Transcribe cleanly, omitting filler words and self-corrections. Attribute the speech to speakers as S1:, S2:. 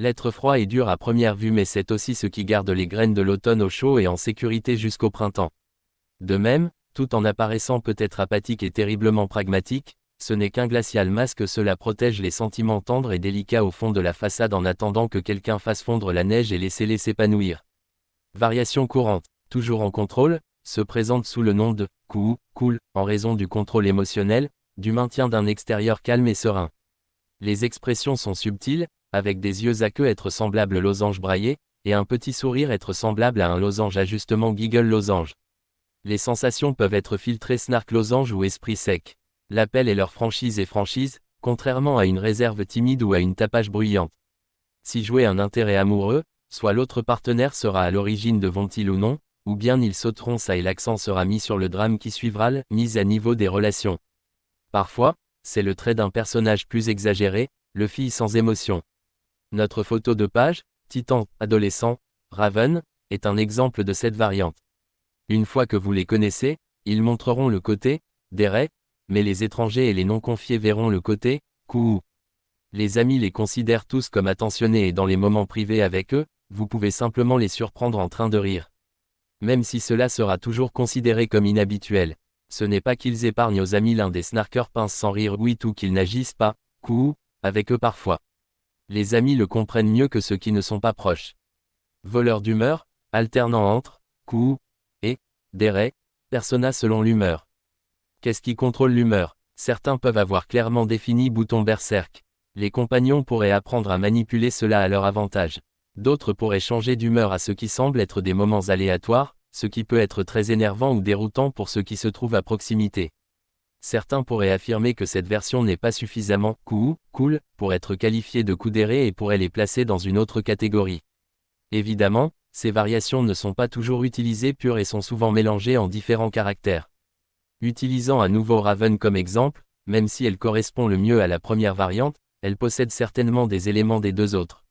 S1: L'être froid est dur à première vue, mais c'est aussi ce qui garde les graines de l'automne au chaud et en sécurité jusqu'au printemps. De même, tout en apparaissant peut-être apathique et terriblement pragmatique, ce n'est qu'un glacial masque, cela protège les sentiments tendres et délicats au fond de la façade en attendant que quelqu'un fasse fondre la neige et laissez-les s'épanouir. Variation courante, toujours en contrôle, se présente sous le nom de « cool » en raison du contrôle émotionnel, du maintien d'un extérieur calme et serein. Les expressions sont subtiles, avec des yeux aqueux être semblables losange braillé, et un petit sourire être semblable à un losange ajustement giggle losange. Les sensations peuvent être filtrées snark losange ou esprit sec. L'appel est leur franchise et franchise, contrairement à une réserve timide ou à une tapage bruyante. Si jouer un intérêt amoureux, soit l'autre partenaire sera à l'origine de vont-ils ou non, ou bien ils sauteront ça et l'accent sera mis sur le drame qui suivra la mise à niveau des relations. Parfois, c'est le trait d'un personnage plus exagéré, le fille sans émotion. Notre photo de page, Titan, adolescent, Raven, est un exemple de cette variante. Une fois que vous les connaissez, ils montreront le côté Deret, mais les étrangers et les non-confiés verront le côté Couhou. Les amis les considèrent tous comme attentionnés et dans les moments privés avec eux, vous pouvez simplement les surprendre en train de rire. Même si cela sera toujours considéré comme inhabituel. Ce n'est pas qu'ils épargnent aux amis l'un des snarkers pince sans rire oui ou qu'ils n'agissent pas, couhou, avec eux parfois. Les amis le comprennent mieux que ceux qui ne sont pas proches. Voleur d'humeur, alternant entre couhou et deret, persona selon l'humeur. Qu'est-ce qui contrôle l'humeur? Certains peuvent avoir clairement défini bouton berserk. Les compagnons pourraient apprendre à manipuler cela à leur avantage. D'autres pourraient changer d'humeur à ce qui semble être des moments aléatoires, ce qui peut être très énervant ou déroutant pour ceux qui se trouvent à proximité. Certains pourraient affirmer que cette version n'est pas suffisamment cool pour être qualifiée de coudérée et pourraient les placer dans une autre catégorie. Évidemment, ces variations ne sont pas toujours utilisées pures et sont souvent mélangées en différents caractères. Utilisant à nouveau Raven comme exemple, même si elle correspond le mieux à la première variante, elle possède certainement des éléments des deux autres.